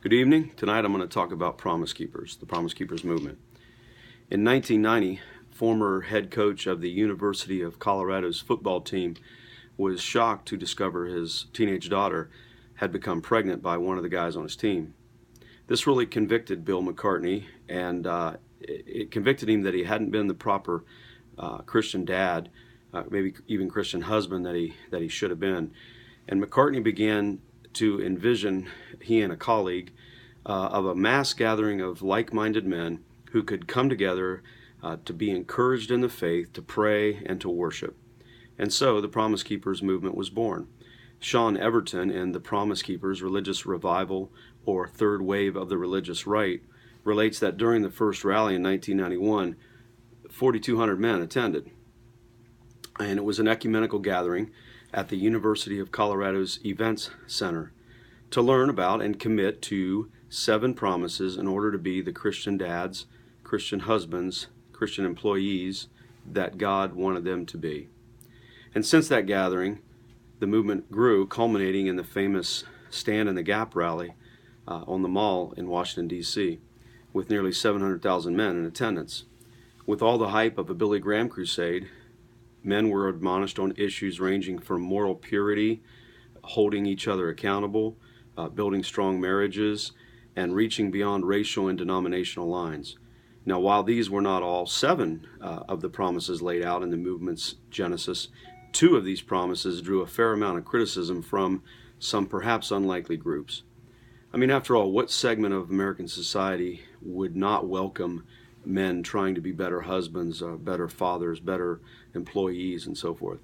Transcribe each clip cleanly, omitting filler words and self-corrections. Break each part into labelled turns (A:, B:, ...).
A: Good evening. Tonight I'm going to talk about Promise Keepers, the Promise Keepers movement. In 1990, former head coach of the University of Colorado's football team was shocked to discover his teenage daughter had become pregnant by one of the guys on his team. This really convicted Bill McCartney, and it convicted him that he hadn't been the proper Christian dad, maybe even Christian husband that he should have been. And McCartney began to envision, he and a colleague, of a mass gathering of like-minded men who could come together to be encouraged in the faith, to pray, and to worship. And so the Promise Keepers movement was born. Sean Everton in The Promise Keepers, Religious Revival, or Third Wave of the Religious Right, relates that during the first rally in 1991, 4,200 men attended. And it was an ecumenical gathering at the University of Colorado's Events Center to learn about and commit to 7 promises in order to be the Christian dads, Christian husbands, Christian employees that God wanted them to be. And since that gathering, the movement grew, culminating in the famous Stand in the Gap rally on the Mall in Washington, D.C., with nearly 700,000 men in attendance. With all the hype of a Billy Graham crusade, men were admonished on issues ranging from moral purity, holding each other accountable, building strong marriages, and reaching beyond racial and denominational lines. Now, while these were not all 7 of the promises laid out in the movement's genesis, 2 of these promises drew a fair amount of criticism from some perhaps unlikely groups. I mean, after all, what segment of American society would not welcome men trying to be better husbands, better fathers, better employees, and so forth?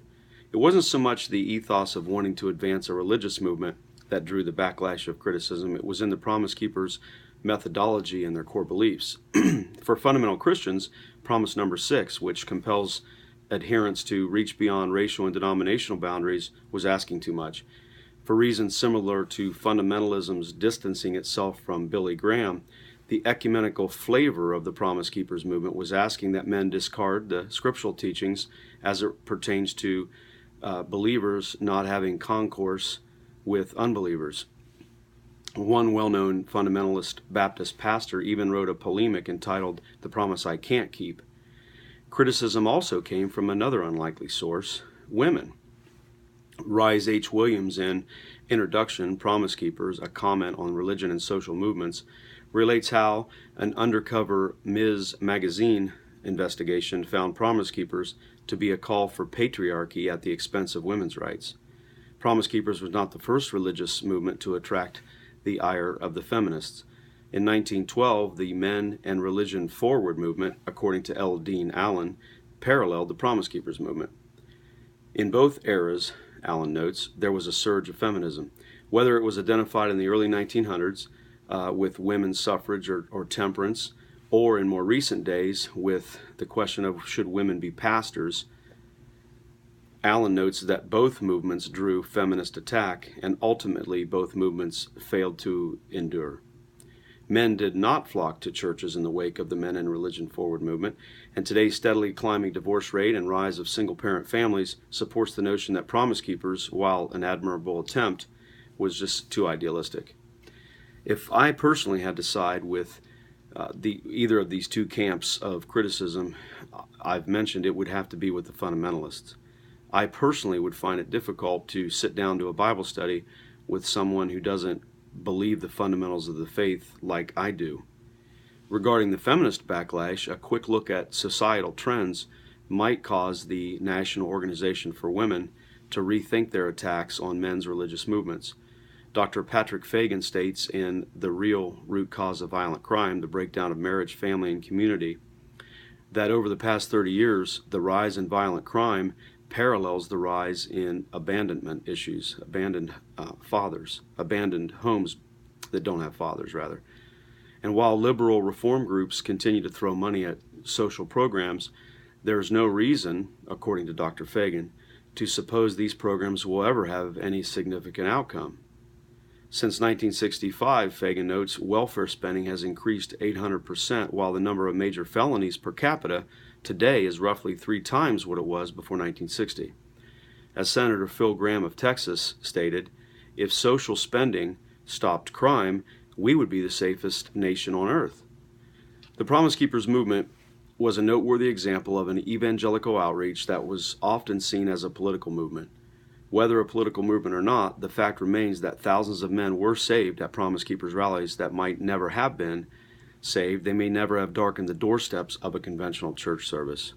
A: It wasn't so much the ethos of wanting to advance a religious movement that drew the backlash of criticism. It was in the Promise Keepers' methodology and their core beliefs. For fundamental Christians, promise number 6, which compels adherents to reach beyond racial and denominational boundaries, was asking too much. For reasons similar to fundamentalism's distancing itself from Billy Graham, the ecumenical flavor of the Promise Keepers movement was asking that men discard the scriptural teachings as it pertains to believers not having concourse with unbelievers. One well-known fundamentalist Baptist pastor even wrote a polemic entitled "The Promise I Can't Keep." Criticism also came from another unlikely source, women. Rise H. Williams in Introduction, Promise Keepers, a comment on religion and social movements, relates how an undercover Ms. Magazine investigation found Promise Keepers to be a call for patriarchy at the expense of women's rights. Promise Keepers was not the first religious movement to attract the ire of the feminists. In 1912, the Men and Religion Forward movement, according to L. Dean Allen, paralleled the Promise Keepers movement. In both eras, Allen notes, there was a surge of feminism. Whether it was identified in the early 1900s with women's suffrage or temperance, or in more recent days with the question of should women be pastors, Allen notes that both movements drew feminist attack, and ultimately both movements failed to endure. Men did not flock to churches in the wake of the Men and Religion Forward movement, and today's steadily climbing divorce rate and rise of single-parent families supports the notion that Promise Keepers, while an admirable attempt, was just too idealistic. If I personally had to side with either of these 2 camps of criticism I've mentioned, it would have to be with the fundamentalists. I personally would find it difficult to sit down to a Bible study with someone who doesn't believe the fundamentals of the faith like I do. Regarding the feminist backlash, a quick look at societal trends might cause the National Organization for Women to rethink their attacks on men's religious movements. Dr. Patrick Fagan states in The Real Root Cause of Violent Crime, The Breakdown of Marriage, Family, and Community, that over the past 30 years, the rise in violent crime parallels the rise in abandonment issues, abandoned homes that don't have fathers, rather. And while liberal reform groups continue to throw money at social programs, there is no reason, according to Dr. Fagan, to suppose these programs will ever have any significant outcome. Since 1965, Fagan notes, welfare spending has increased 800%, while the number of major felonies per capita today is roughly 3 times what it was before 1960. As Senator Phil Gramm of Texas stated, if social spending stopped crime, we would be the safest nation on earth. The Promise Keepers movement was a noteworthy example of an evangelical outreach that was often seen as a political movement. Whether a political movement or not, the fact remains that thousands of men were saved at Promise Keepers rallies that might never have been saved. They may never have darkened the doorsteps of a conventional church service.